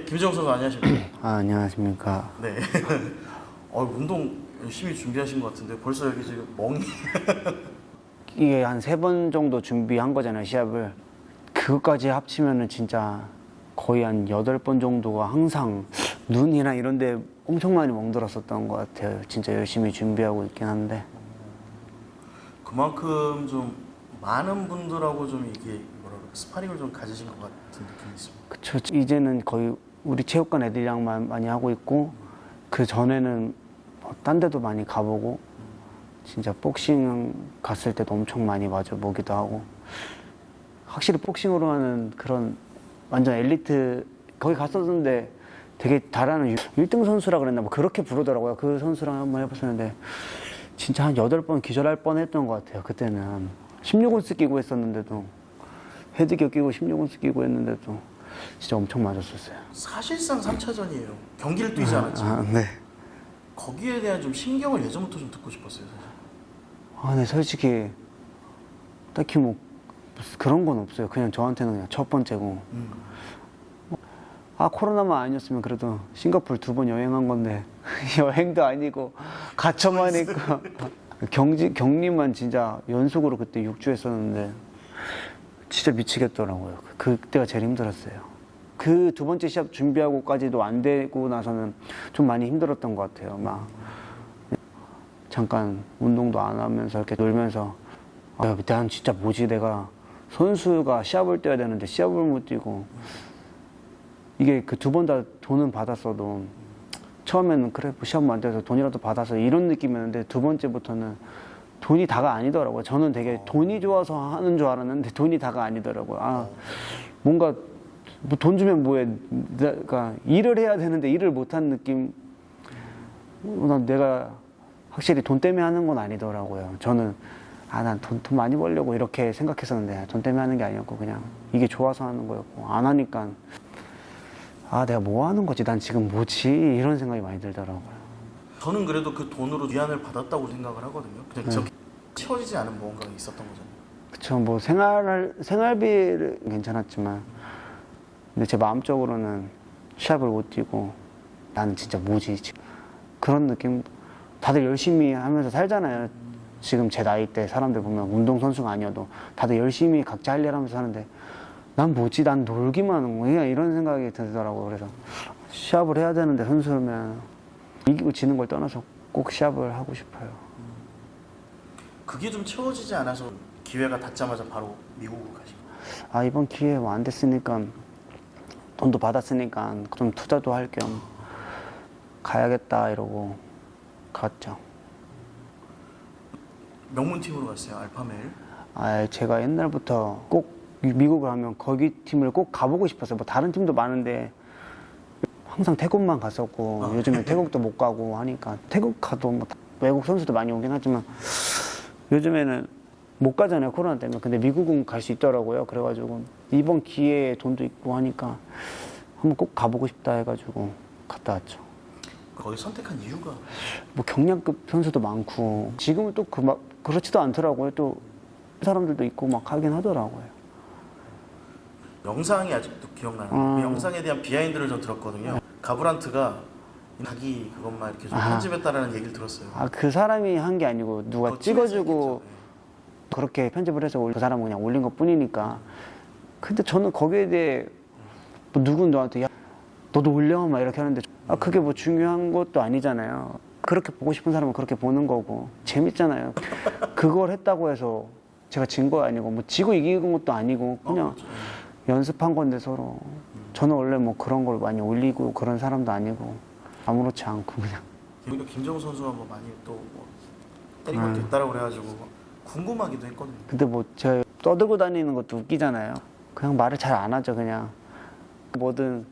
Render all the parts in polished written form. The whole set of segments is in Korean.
김재웅 선수 안녕하십니까? 안녕하십니까. 네. 운동 열심히 준비하신 것 같은데 벌써 여기 지금 멍이. 이게 한 3번 정도 준비한 거잖아요, 시합을. 그것까지 합치면은 진짜 거의 한 8번 정도가 항상 눈이나 이런 데 엄청 많이 멍들었었던 것 같아요. 진짜 열심히 준비하고 있긴 한데. 그만큼 좀 많은 분들하고 좀 이게 스파링을 좀 가지신 것 같은 느낌이 있습니다. 그쵸. 이제는 거의 우리 체육관 애들이랑만 많이 하고 있고, 그 전에는 딴 데도 많이 가보고, 진짜 복싱 갔을 때도 엄청 많이 맞아보기도 하고, 확실히 복싱으로 하는 그런 완전 엘리트, 거기 갔었는데 되게 잘하는 1등 선수라 그랬나 뭐 그렇게 부르더라고요. 그 선수랑 한번 해봤었는데 진짜 한 8번 기절할 뻔 했던 것 같아요. 그때는 16온스 끼고 했었는데도, 헤드기어 끼고 16온스 끼고 했는데도 진짜 엄청 맞았었어요. 사실상 3차전이에요. 경기를 뛰지 않았지만 네. 거기에 대한 좀 신경을 예전부터 좀 듣고 싶었어요. 사실. 네, 솔직히 딱히 뭐 그런 건 없어요. 그냥 저한테는 그냥 첫 번째고. 코로나만 아니었으면 그래도 싱가포르 2번 여행한 건데 여행도 아니고 갇혀만 있고 격리만 진짜 연속으로 그때 6주 했었는데 진짜 미치겠더라고요. 그때가 제일 힘들었어요. 그 2번째 시합 준비하고까지도 안 되고 나서는 좀 많이 힘들었던 것 같아요. 막 잠깐 운동도 안 하면서 이렇게 놀면서 난 진짜 뭐지, 내가 선수가 시합을 뛰어야 되는데 시합을 못 뛰고, 이게 그 2번 다 돈은 받았어도 처음에는 그래 뭐 시합만 안 돼서 돈이라도 받아서 이런 느낌이었는데 2번째부터는 돈이 다가 아니더라고요. 저는 되게 돈이 좋아서 하는 줄 알았는데 돈이 다가 아니더라고요. 뭔가 뭐 돈 주면 뭐해, 그러니까 일을 해야 되는데 일을 못한 느낌. 내가 확실히 돈 때문에 하는 건 아니더라고요. 저는 난 돈 많이 벌려고 이렇게 생각했었는데 돈 때문에 하는 게 아니었고 그냥 이게 좋아서 하는 거였고, 안 하니까 내가 뭐 하는 거지, 난 지금 뭐지, 이런 생각이 많이 들더라고요. 저는 그래도 그 돈으로 위안을 받았다고 생각을 하거든요. 그냥 저렇게 채워지지 않은 무언가가 있었던 거잖아요. 그쵸. 뭐 생활비는 괜찮았지만 근데 제 마음적으로는 시합을 못 뛰고 나는 진짜 뭐지 지금, 그런 느낌. 다들 열심히 하면서 살잖아요. 지금 제 나이 때 사람들 보면 운동선수가 아니어도 다들 열심히 각자 할 일 하면서 사는데 난 뭐지, 난 놀기만 하는 거야, 이런 생각이 들더라고요. 그래서 시합을 해야 되는데 선수면 이기고 지는 걸 떠나서 꼭 시합을 하고 싶어요. 그게 좀 채워지지 않아서 기회가 닿자마자 바로 미국으로 가신 거예요. 이번 기회 뭐 안 됐으니까, 돈도 받았으니까 좀 투자도 할 겸 가야겠다 이러고 갔죠. 명문팀으로 갔어요, 알파메일. 제가 옛날부터 꼭 미국을 하면 거기 팀을 꼭 가보고 싶었어요. 뭐 다른 팀도 많은데 항상 태국만 갔었고, 요즘엔 태국도 못 가고 하니까, 태국 가도 뭐 외국 선수도 많이 오긴 하지만 요즘에는 못 가잖아요, 코로나 때문에. 근데 미국은 갈 수 있더라고요. 그래가지고 이번 기회에 돈도 있고 하니까 한번 꼭 가보고 싶다 해가지고 갔다 왔죠. 거기 선택한 이유가? 뭐 경량급 선수도 많고, 지금은 또 그렇지도 않더라고요. 또 사람들도 있고 막 하긴 하더라고요. 영상이 아직도 기억나는 그 영상에 대한 비하인드를 좀 들었거든요. 가브란트가 자기 그것만 이렇게 좀 편집했다라는 얘기를 들었어요. 그 사람이 한 게 아니고 누가 더 찍어주고 친해지겠죠. 그렇게 편집을 해서 그 사람은 그냥 올린 것 뿐이니까. 근데 저는 거기에 대해 뭐 누군 저한테 야 너도 올려 막 이렇게 하는데 그게 뭐 중요한 것도 아니잖아요. 그렇게 보고 싶은 사람은 그렇게 보는 거고 재밌잖아요. 그걸 했다고 해서 제가 진 거 아니고 뭐 지고 이기는 것도 아니고 그냥 그렇죠. 연습한 건데 서로. 저는 원래 뭐 그런 걸 많이 올리고 그런 사람도 아니고 아무렇지 않고 그냥. 오히려 김정우 선수가 뭐 많이 또뭐 때린 것도 있다라고 그래가지고 궁금하기도 했거든요. 근데 뭐 제가 떠들고 다니는 것도 웃기잖아요. 그냥 말을 잘 안 하죠. 그냥 뭐든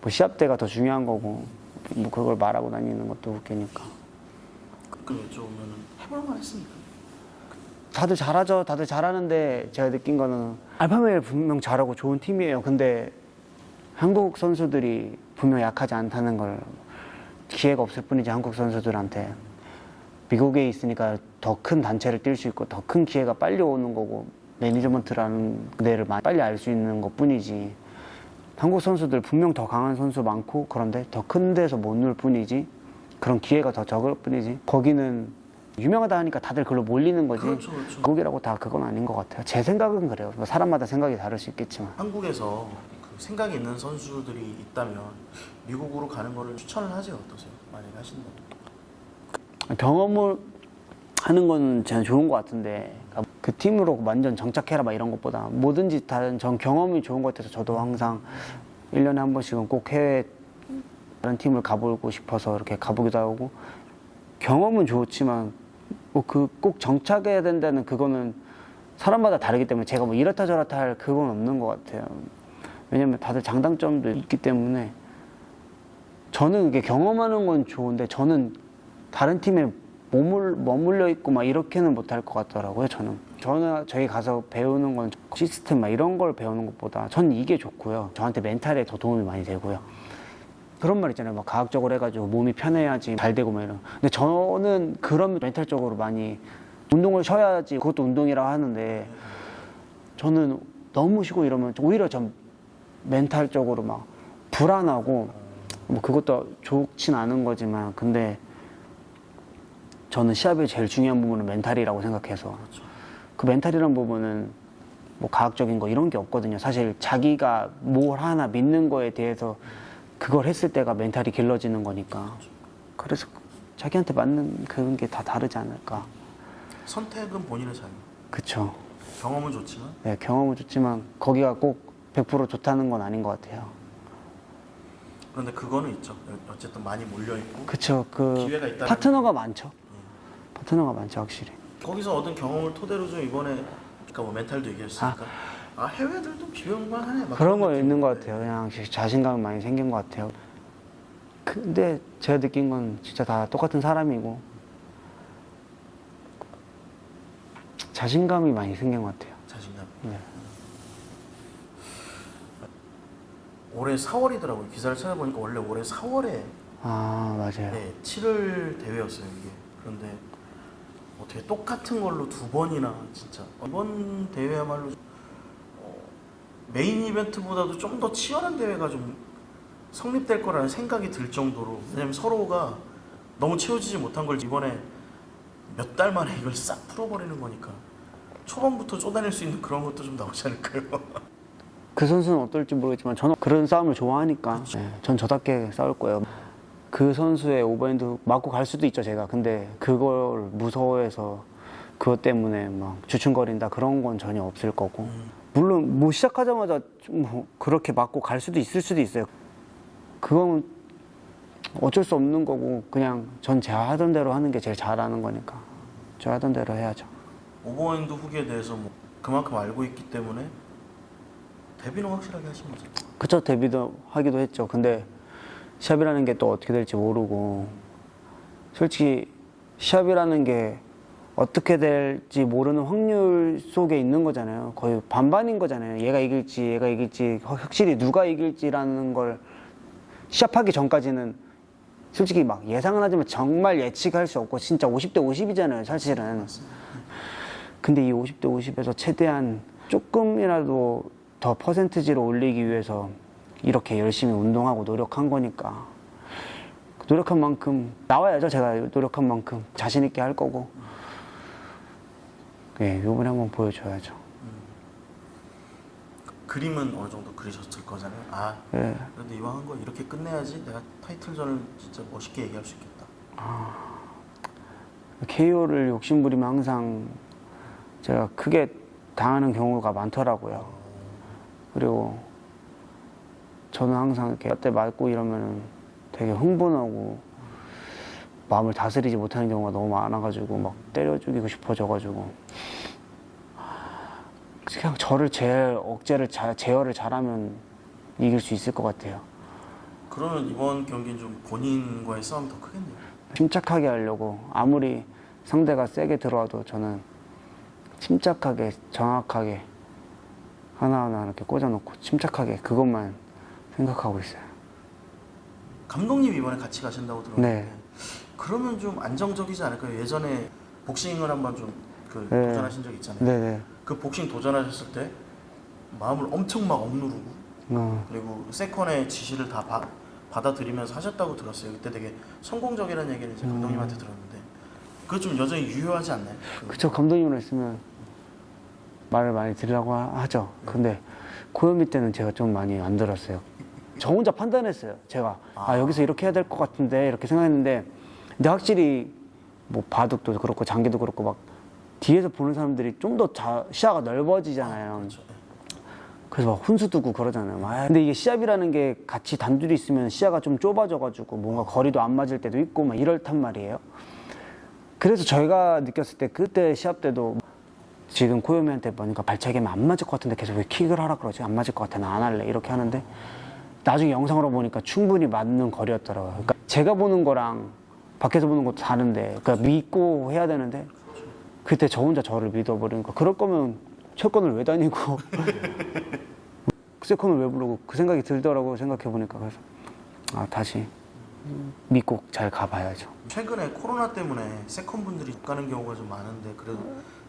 뭐 시합 때가 더 중요한 거고 뭐 그걸 말하고 다니는 것도 웃기니까. 그럼 여쭤보면 해볼만 했습니까? 다들 잘하죠. 다들 잘하는데 제가 느낀 거는 알파메일 분명 잘하고 좋은 팀이에요. 근데 한국 선수들이 분명 약하지 않다는 걸, 기회가 없을 뿐이지 한국 선수들한테. 미국에 있으니까 더 큰 단체를 뛸 수 있고 더 큰 기회가 빨리 오는 거고, 매니지먼트라는 데를 빨리 알 수 있는 것 뿐이지 한국 선수들 분명 더 강한 선수 많고 그런데 더 큰 데서 못 놀 뿐이지 그런 기회가 더 적을 뿐이지 거기는 유명하다 하니까 다들 그걸로 몰리는 거지 그렇죠, 그렇죠. 한국이라고 다 그건 아닌 것 같아요. 제 생각은 그래요. 뭐 사람마다 생각이 다를 수 있겠지만 한국에서 그 생각이 있는 선수들이 있다면 미국으로 가는 거를 추천을 하세요. 어떠세요? 만약에 하신다면. 경험을 하는 건 저는 좋은 것 같은데 그 팀으로 완전 정착해라 막 이런 것보다 뭐든지 다른 전 경험이 좋은 것 같아서 저도 항상 1년에 한 번씩은 꼭 해외 다른 팀을 가보고 싶어서 이렇게 가보기도 하고 경험은 좋지만 뭐 그 꼭 정착해야 된다는 그거는 사람마다 다르기 때문에 제가 뭐 이렇다 저렇다 할 그건 없는 것 같아요. 왜냐면 다들 장단점도 있기 때문에 저는 이게 경험하는 건 좋은데 저는 다른 팀에 머물러 있고 막 이렇게는 못할 것 같더라고요. 저는 저희 가서 배우는 건 시스템 막 이런 걸 배우는 것보다 전 이게 좋고요. 저한테 멘탈에 더 도움이 많이 되고요. 그런 말 있잖아요. 막 과학적으로 해가지고 몸이 편해야지 잘 되고 막 이런. 근데 저는 그런 멘탈적으로 많이 운동을 쉬어야지 그것도 운동이라고 하는데 저는 너무 쉬고 이러면 오히려 전 멘탈적으로 막 불안하고 뭐 그것도 좋진 않은 거지만 근데 저는 시합의 제일 중요한 부분은 멘탈이라고 생각해서 그 멘탈이란 부분은 뭐 과학적인 거 이런 게 없거든요. 사실 자기가 뭘 하나 믿는 거에 대해서 그걸 했을 때가 멘탈이 길러지는 거니까 그래서 자기한테 맞는 그런 게 다 다르지 않을까. 선택은 본인의 자유. 그쵸. 경험은 좋지만 네, 경험은 좋지만 거기가 꼭 100% 좋다는 건 아닌 것 같아요. 그런데 그거는 있죠. 어쨌든 많이 몰려 있고 그쵸. 그 기회가 있다는 파트너가 많죠. 파트너가 많죠, 확실히. 거기서 얻은 경험을 토대로 좀 이번에 그러니까 뭐 멘탈도 얘기했으니까 해외들도 비용만하네. 그런 거 있는 것 같아요. 그냥 자신감이 많이 생긴 것 같아요. 근데 제가 느낀 건 진짜 다 똑같은 사람이고 자신감이 많이 생긴 것 같아요. 자신감. 네. 올해 4월이더라고요. 기사를 찾아보니까 원래 올해 4월에 아, 맞아요. 네, 7월 대회였어요 이게. 그런데 어떻게 똑같은 걸로 두 번이나 진짜 이번 대회야말로 메인 이벤트보다도 좀 더 치열한 대회가 좀 성립될 거라는 생각이 들 정도로 왜냐면 서로가 너무 채워지지 못한 걸 이번에 몇 달 만에 이걸 싹 풀어버리는 거니까 초반부터 쫓아낼 수 있는 그런 것도 좀 나오지 않을까요? 그 선수는 어떨지 모르겠지만 저는 그런 싸움을 좋아하니까 네, 전 저답게 싸울 거예요. 그 선수의 오버핸드 맞고 갈 수도 있죠, 제가. 근데 그걸 무서워해서 그것 때문에 막 주춤거린다 그런 건 전혀 없을 거고 물론 뭐 시작하자마자 뭐 그렇게 맞고 갈 수도 있을 수도 있어요. 그건 어쩔 수 없는 거고 그냥 전 제가 하던 대로 하는 게 제일 잘하는 거니까 저 하던 대로 해야죠. 오버핸드 훅에 대해서 뭐 그만큼 알고 있기 때문에 데뷔는 확실하게 하신 거죠. 그쵸, 데뷔도 하기도 했죠. 근데 시합이라는 게 또 어떻게 될지 모르고 솔직히 시합이라는 게 어떻게 될지 모르는 확률 속에 있는 거잖아요. 거의 반반인 거잖아요. 얘가 이길지 확실히 누가 이길지라는 걸 시합하기 전까지는 솔직히 막 예상은 하지만 정말 예측할 수 없고 진짜 50대 50이잖아요, 사실은. 근데 이 50대 50에서 최대한 조금이라도 더 퍼센트지를 올리기 위해서 이렇게 열심히 운동하고 노력한 거니까 노력한 만큼 나와야죠. 제가 노력한 만큼 자신 있게 할 거고 예, 이번에 한번 보여줘야죠. 그림은 어느 정도 그리셨을 거잖아요. 예. 그런데 이왕 한 거 이렇게 끝내야지 내가 타이틀전을 진짜 멋있게 얘기할 수 있겠다. KO를 욕심부리면 항상 제가 크게 당하는 경우가 많더라고요. 그리고 저는 항상 이렇게 때 맞고 이러면은 되게 흥분하고 마음을 다스리지 못하는 경우가 너무 많아가지고 막 때려 죽이고 싶어져가지고 그냥 저를 제일 제어를 잘하면 이길 수 있을 것 같아요. 그러면 이번 경기는 좀 본인과의 싸움이 더 크겠네요. 침착하게 하려고 아무리 상대가 세게 들어와도 저는 침착하게 정확하게 하나하나 이렇게 꽂아놓고 침착하게 그것만 생각하고 있어요. 감독님 이번에 같이 가신다고 들었는데 네. 그러면 좀 안정적이지 않을까요? 예전에 복싱을 한번 좀 네. 도전하신 적 있잖아요. 네네. 그 복싱 도전하셨을 때 마음을 엄청 막 억누르고 그리고 세컨의 지시를 다 받아들이면서 하셨다고 들었어요. 그때 되게 성공적이라는 얘기를 이제 감독님한테 들었는데 그거 좀 여전히 유효하지 않나요? 그쵸. 감독님으로 있으면 말을 많이 들으라고 하죠. 근데 고현미 때는 제가 좀 많이 안 들었어요. 저 혼자 판단했어요. 제가 여기서 이렇게 해야 될 것 같은데 이렇게 생각했는데 근데 확실히 뭐 바둑도 그렇고 장기도 그렇고 막 뒤에서 보는 사람들이 좀 더 시야가 넓어지잖아요. 그렇죠. 그래서 막 훈수 두고 그러잖아요. 근데 이게 시합이라는 게 같이 단둘이 있으면 시야가 좀 좁아져가지고 뭔가 거리도 안 맞을 때도 있고 막 이렇단 말이에요. 그래서 저희가 느꼈을 때 그때 시합 때도 지금 코요미한테 보니까 발차기 하면 안 맞을 것 같은데 계속 왜 킥을 하라 그러지? 안 맞을 것 같아. 나 안 할래. 이렇게 하는데 나중에 영상으로 보니까 충분히 맞는 거리였더라고요. 그러니까 제가 보는 거랑 밖에서 보는 것도 다른데 그러니까 믿고 해야 되는데 그때 저 혼자 저를 믿어버리니까 그럴 거면 채권을 왜 다니고 세컨을 왜 부르고 그 생각이 들더라고요. 생각해보니까 그래서 다시 믿고 잘 가봐야죠. 최근에 코로나 때문에 세컨 분들이 못 가는 경우가 좀 많은데 그래도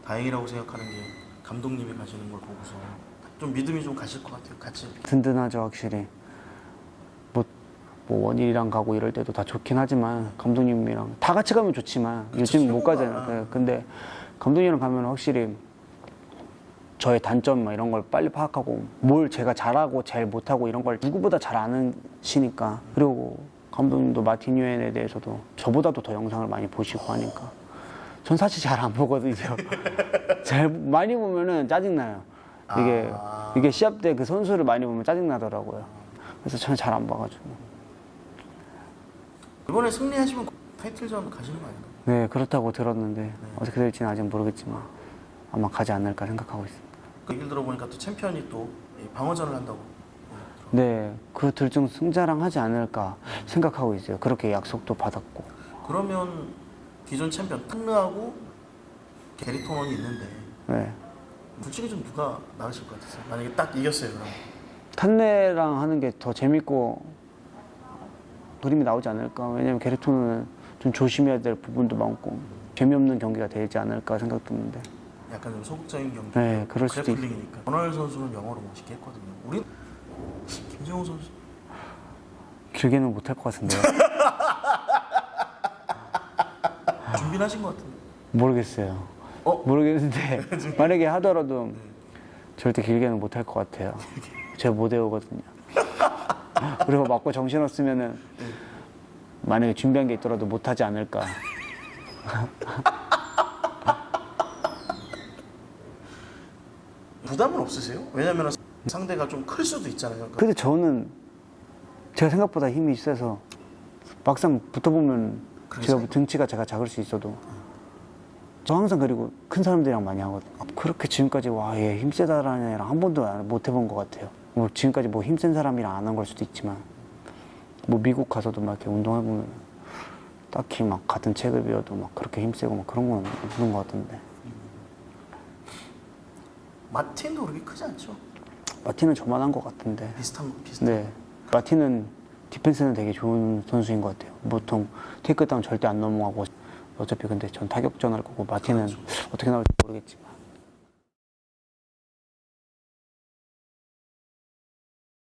다행이라고 생각하는 게 감독님이 가시는 걸 보고서 좀 믿음이 좀 가실 것 같아요. 같이 든든하죠. 확실히 뭐 원일이랑 가고 이럴 때도 다 좋긴 하지만 감독님이랑 다 같이 가면 좋지만 요즘 못 가잖아요. 네, 근데 감독님이랑 가면 확실히 저의 단점 막 이런 걸 빨리 파악하고 뭘 제가 잘하고 제일 못하고 이런 걸 누구보다 잘 아시니까 그리고 감독님도 마틴 유엔에 대해서도 저보다도 더 영상을 많이 보시고 하니까 전 사실 잘 안 보거든요. 잘 많이 보면은 짜증나요. 이게 시합 때 그 선수를 많이 보면 짜증나더라고요. 그래서 저는 잘 안 봐가지고. 이번에 승리하시면 타이틀전 가시는 거 아닌가요? 네, 그렇다고 들었는데 어떻게 될지는 아직 모르겠지만 아마 가지 않을까 생각하고 있습니다. 그 얘기를 들어보니까 또 챔피언이 또 방어전을 한다고. 네, 그 둘 중 승자랑 하지 않을까 생각하고 있어요. 그렇게 약속도 받았고. 그러면 기존 챔피언 탕르하고 게리 토넌이 있는데 네. 둘 중에 좀 누가 나으실 것 같으세요? 만약에 딱 이겼어요 그럼. 탄네랑 하는 게 더 재밌고 그림이 나오지 않을까. 왜냐면 게리토는 좀 조심해야 될 부분도 많고 재미없는 경기가 되지 않을까 생각 드는데. 약간 좀 소극적인 경기. 네, 그럴 수도 그래플링이니까. 권월 선수는 영어로 멋있게 했거든요. 우리 김재홍 선수 길게는 못할 것 같은데요. 준비는 하신 것 같은데. 모르겠어요. 모르겠는데 만약에 하더라도 절대 길게는 못할 것 같아요. 제가 못 외우거든요. 그리고 맞고 정신없으면은 만약에 준비한 게 있더라도 못하지 않을까. 부담은 없으세요? 왜냐면 상대가 좀 클 수도 있잖아요. 근데 저는 제가 생각보다 힘이 세서 막상 붙어보면 제가 등치가 제가 작을 수 있어도 저 항상 그리고 큰 사람들이랑 많이 하거든요. 그렇게 지금까지 와, 얘 힘세다라는 애랑 한 번도 못 해본 것 같아요. 뭐 지금까지 뭐 힘센 사람이랑 안 한 걸 수도 있지만 뭐 미국 가서도 막 이렇게 운동해보면 딱히 막 같은 체급이어도 막 그렇게 힘세고 막 그런 건 없는 것 같은데. 마틴도 그렇게 크지 않죠? 마틴은 저만한 것 같은데. 비슷한. 네. 마틴은 디펜스는 되게 좋은 선수인 것 같아요. 보통 테이크다운 절대 안 넘어가고 어차피 근데 전 타격전 할 거고 마틴은 어떻게 나올지 모르겠지만